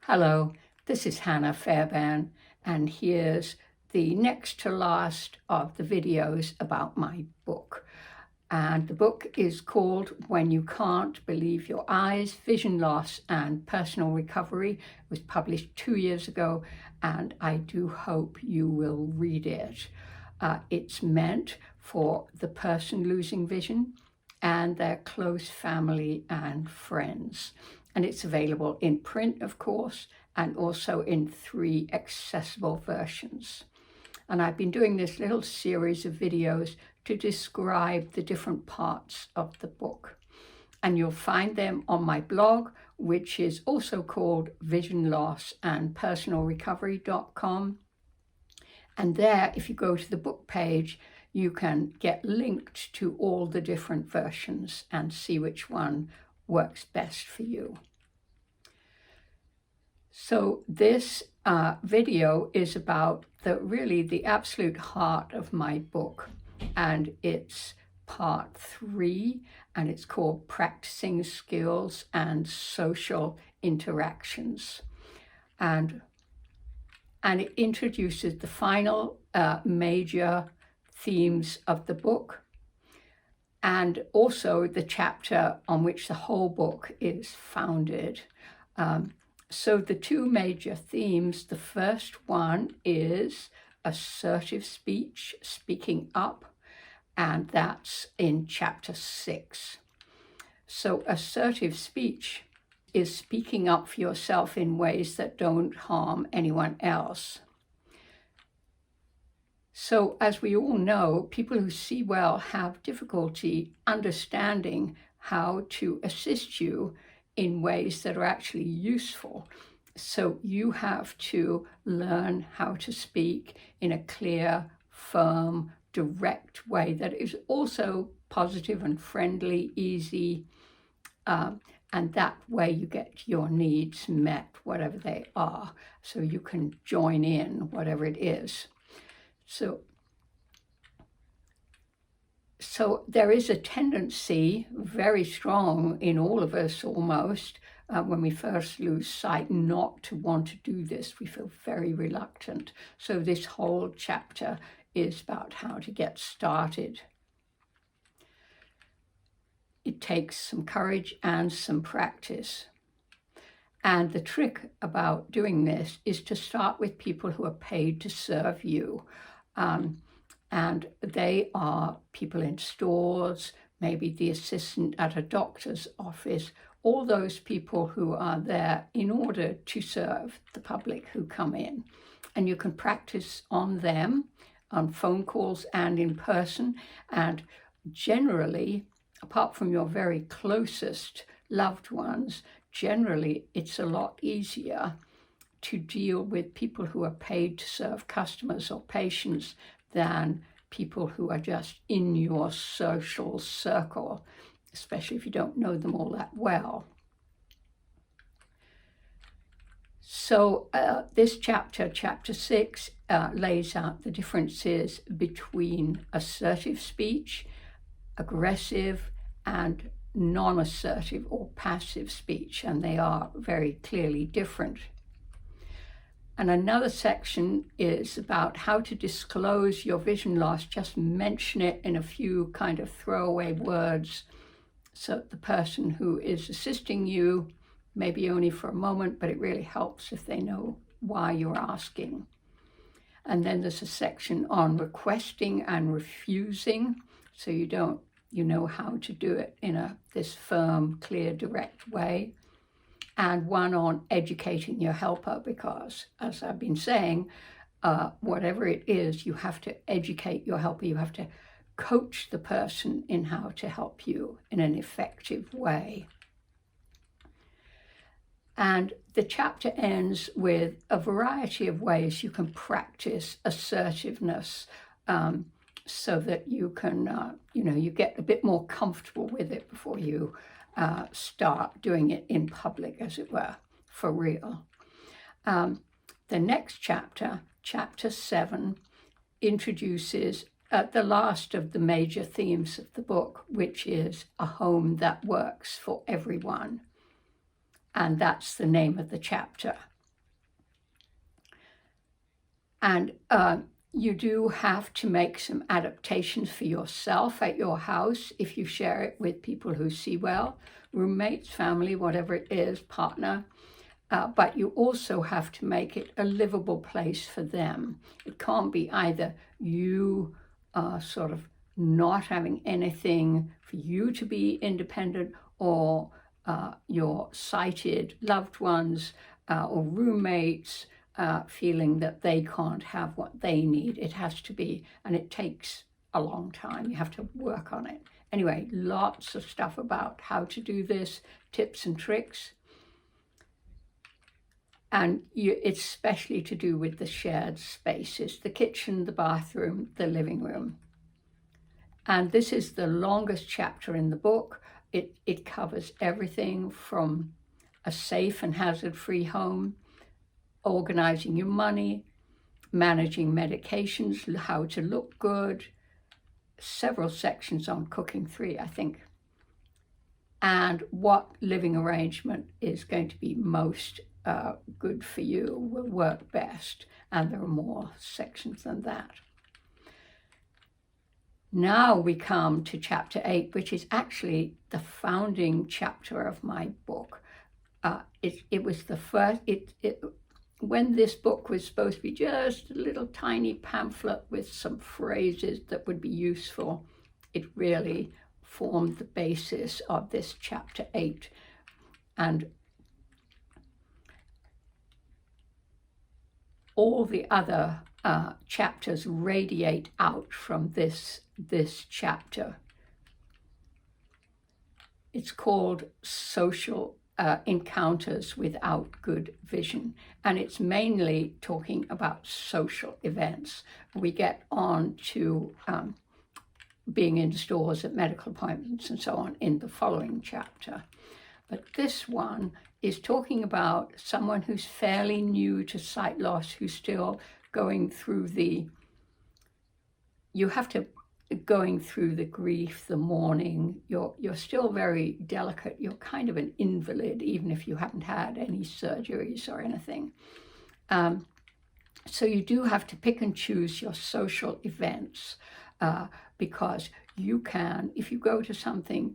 Hello, this is Hannah Fairbairn, and here's the next to last of the videos about my book. And the book is called When You Can't Believe Your Eyes, Vision Loss and Personal Recovery. It was published 2 years ago, and I do hope you will read it. It's meant for the person losing vision and their close family and friends. And it's available in print, of course, and also in 3 accessible versions. And I've been doing this little series of videos to describe the different parts of the book. And you'll find them on my blog, which is also called visionlossandpersonalrecovery.com. And there, if you go to the book page, you can get linked to all the different versions and see which one works best for you. So this video is about the absolute heart of my book, and it's part 3, and it's called Practicing Skills and Social Interactions. And it introduces the final major themes of the book, and also the chapter on which the whole book is founded. So the 2 major themes, the first one is assertive speech, speaking up, and that's in chapter 6. So assertive speech is speaking up for yourself in ways that don't harm anyone else. So as we all know, people who see well have difficulty understanding how to assist you in ways that are actually useful. So you have to learn how to speak in a clear, firm, direct way that is also positive and friendly, easy, and that way you get your needs met, whatever they are, so you can join in whatever it is. So there is a tendency, very strong in all of us almost, when we first lose sight, not to want to do this. We feel very reluctant. So this whole chapter is about how to get started. It takes some courage and some practice. And the trick about doing this is to start with people who are paid to serve you. And they are people in stores, maybe the assistant at a doctor's office, all those people who are there in order to serve the public who come in. And you can practice on them, on phone calls and in person. And generally, apart from your very closest loved ones, generally it's a lot easier to deal with people who are paid to serve customers or patients than people who are just in your social circle, especially if you don't know them all that well. So this chapter 6, lays out the differences between assertive speech, aggressive, and non-assertive or passive speech, and they are very clearly different. And another section is about how to disclose your vision loss. Just mention it in a few kind of throwaway words so that the person who is assisting you, maybe only for a moment, but it really helps if they know why you're asking. And then there's a section on requesting and refusing, so you know how to do it in this firm, clear, direct way. And one on educating your helper, because, as I've been saying, whatever it is, you have to educate your helper. You have to coach the person in how to help you in an effective way. And the chapter ends with a variety of ways you can practice assertiveness, so that you can, you get a bit more comfortable with it before you start doing it in public, as it were, for real. The next chapter, chapter 7, introduces the last of the major themes of the book, which is a home that works for everyone. And that's the name of the chapter. And you do have to make some adaptations for yourself at your house if you share it with people who see well, roommates, family, whatever it is, partner. But you also have to make it a livable place for them. It can't be either you sort of not having anything for you to be independent, or your sighted loved ones or roommates feeling that they can't have what they need. It has to be, and it takes a long time. You have to work on it. Anyway, lots of stuff about how to do this, tips and tricks. And it's especially to do with the shared spaces, the kitchen, the bathroom, the living room. And this is the longest chapter in the book. It covers everything from a safe and hazard-free home, organizing your money, managing medications, how to look good, several sections on cooking, 3, I think, and what living arrangement is going to be most good for you, will work best. And there are more sections than that. Now we come to chapter 8, which is actually the founding chapter of my book. It was the first, when this book was supposed to be just a little tiny pamphlet with some phrases that would be useful, it really formed the basis of this chapter 8. And all the other chapters radiate out from this chapter. It's called Social Encounters Without Good Vision, and it's mainly talking about social events. We get on to being in stores, at medical appointments and so on in the following chapter. But this one is talking about someone who's fairly new to sight loss, who's still going through going through the grief, the mourning. You're still very delicate. You're kind of an invalid, even if you haven't had any surgeries or anything. So you do have to pick and choose your social events, because you can, if you go to something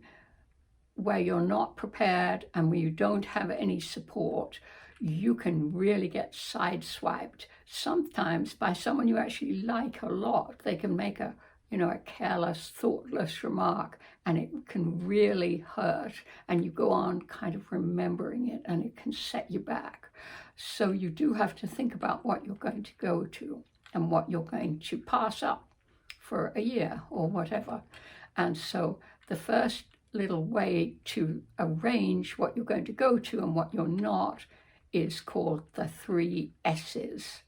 where you're not prepared and where you don't have any support, you can really get sideswiped, sometimes by someone you actually like a lot. They can make a careless, thoughtless remark, and it can really hurt, and you go on kind of remembering it, and it can set you back. So you do have to think about what you're going to go to and what you're going to pass up for a year or whatever. And so the first little way to arrange what you're going to go to and what you're not is called the 3 S's.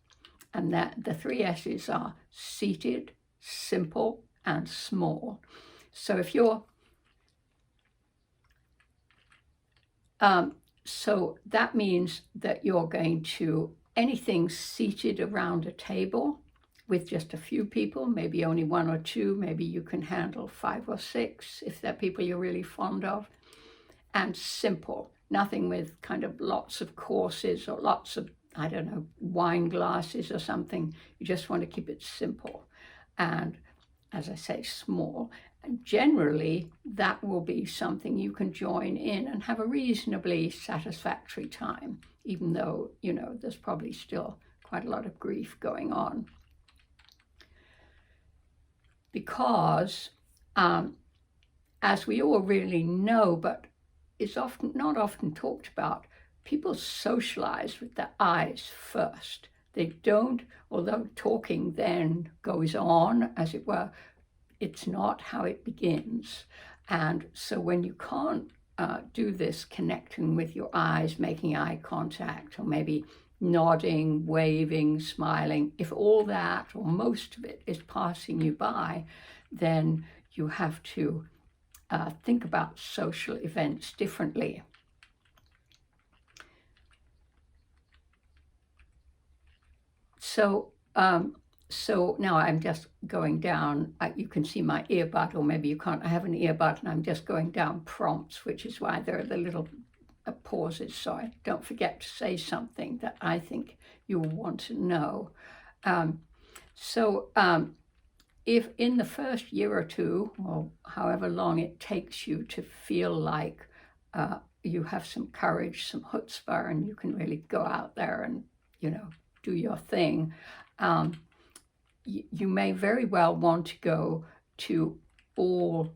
And that the 3 S's are seated, simple, and small. So if you're so that means that you're going to anything seated around a table with just a few people, maybe only 1 or 2, maybe you can handle 5 or 6 if they're people you're really fond of, and simple, nothing with kind of lots of courses or lots of, I don't know, wine glasses or something. You just want to keep it simple. And as I say, small. And generally, that will be something you can join in and have a reasonably satisfactory time, even though, there's probably still quite a lot of grief going on. Because, as we all really know, but it's not often talked about, people socialize with their eyes first. They don't, although talking then goes on, as it were, it's not how it begins. And so when you can't do this connecting with your eyes, making eye contact, or maybe nodding, waving, smiling, if all that or most of it is passing you by, then you have to think about social events differently. So now I'm just going down, you can see my earbud, or maybe you can't, I have an earbud and I'm just going down prompts, which is why there are the little pauses, so I don't forget to say something that I think you'll want to know. If in the first year or two, or however long it takes you to feel like you have some courage, some chutzpah, and you can really go out there and, do your thing, you may very well want to go to all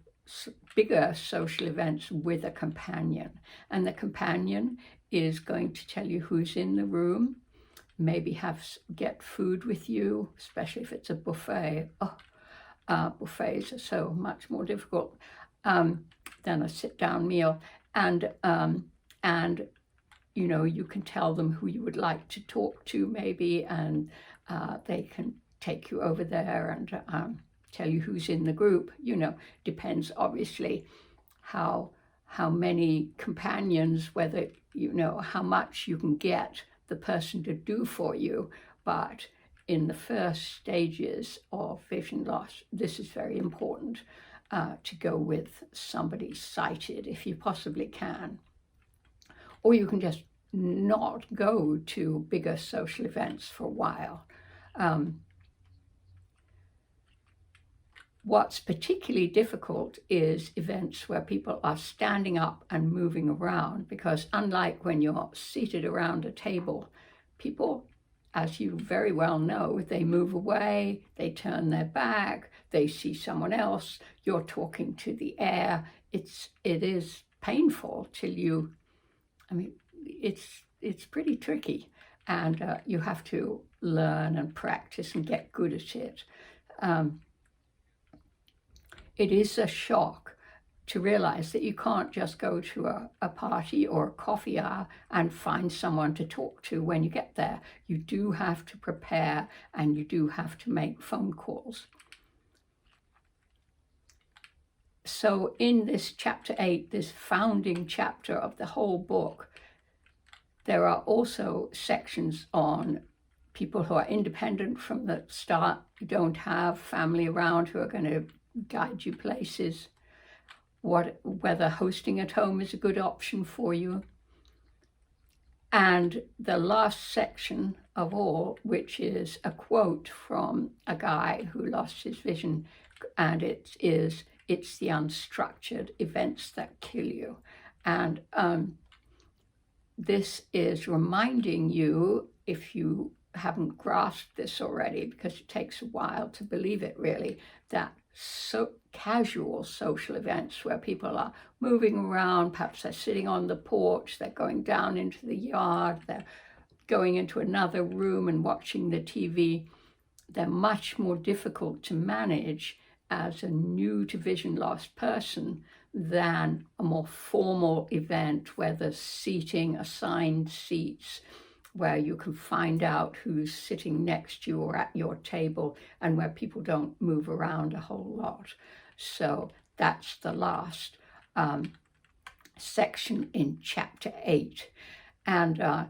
bigger social events with a companion. And the companion is going to tell you who's in the room, maybe get food with you, especially if it's a buffet. Buffets are so much more difficult than a sit-down meal. And you can tell them who you would like to talk to maybe, and they can take you over there and tell you who's in the group. Depends obviously how many companions, whether how much you can get the person to do for you. But in the first stages of vision loss, this is very important to go with somebody sighted if you possibly can. Or you can just not go to bigger social events for a while. What's particularly difficult is events where people are standing up and moving around, because unlike when you're seated around a table, people, as you very well know, they move away, they turn their back, they see someone else, you're talking to the air. It is painful till it's pretty tricky, and you have to learn and practice and get good at it. It is a shock to realize that you can't just go to a party or a coffee hour and find someone to talk to when you get there. You do have to prepare, and you do have to make phone calls. So in this chapter 8, this founding chapter of the whole book, there are also sections on people who are independent from the start, who don't have family around who are going to guide you places, whether hosting at home is a good option for you. And the last section of all, which is a quote from a guy who lost his vision, and it's the unstructured events that kill you. And this is reminding you, if you haven't grasped this already, because it takes a while to believe it really, that casual social events where people are moving around, perhaps they're sitting on the porch, they're going down into the yard, they're going into another room and watching the TV, they're much more difficult to manage as a new to vision loss person than a more formal event where there's seating, assigned seats, where you can find out who's sitting next to you or at your table, and where people don't move around a whole lot. So that's the last section in chapter 8. And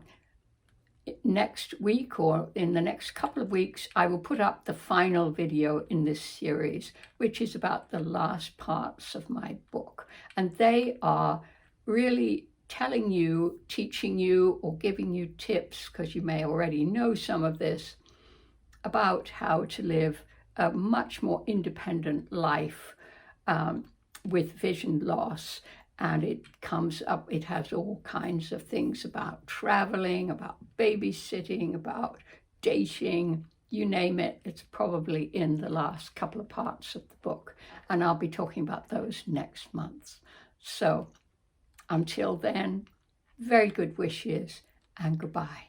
next week, or in the next couple of weeks, I will put up the final video in this series, which is about the last parts of my book. And they are really telling you, teaching you, or giving you tips, because you may already know some of this, about how to live a much more independent life with vision loss. And it has all kinds of things about traveling, about babysitting, about dating, you name it. It's probably in the last couple of parts of the book. And I'll be talking about those next month. So until then, very good wishes and goodbye.